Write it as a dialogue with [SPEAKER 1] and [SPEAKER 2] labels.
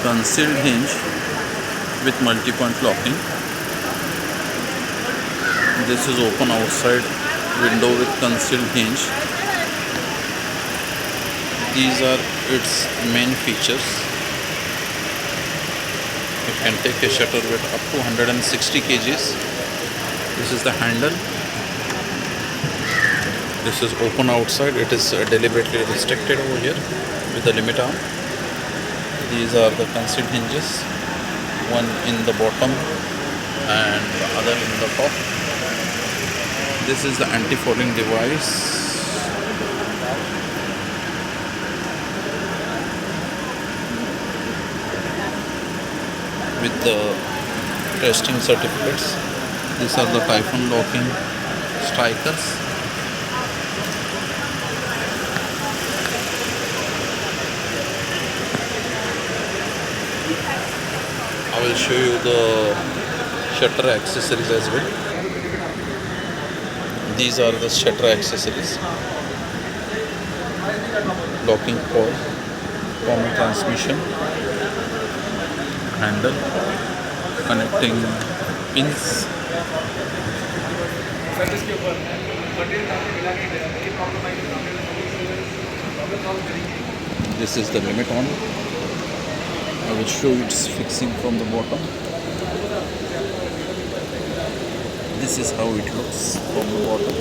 [SPEAKER 1] concealed hinge with multipoint locking. This is open outside window with concealed hinge. These are its main features. You can take a shutter weight up to 160 kgs. This is the handle. This is open outside. It is deliberately restricted over here with the limit arm. These are the concealed hinges, one in the bottom and the other in the top. This is the anti-falling device. With the testing certificates. These are the Typhoon locking strikers. I will show you the shutter accessories as well. These are the shutter accessories. Locking coil, common transmission, handle, connecting pins. This is the limit on. I will show you its fixing from the bottom. This is how it looks from the bottom.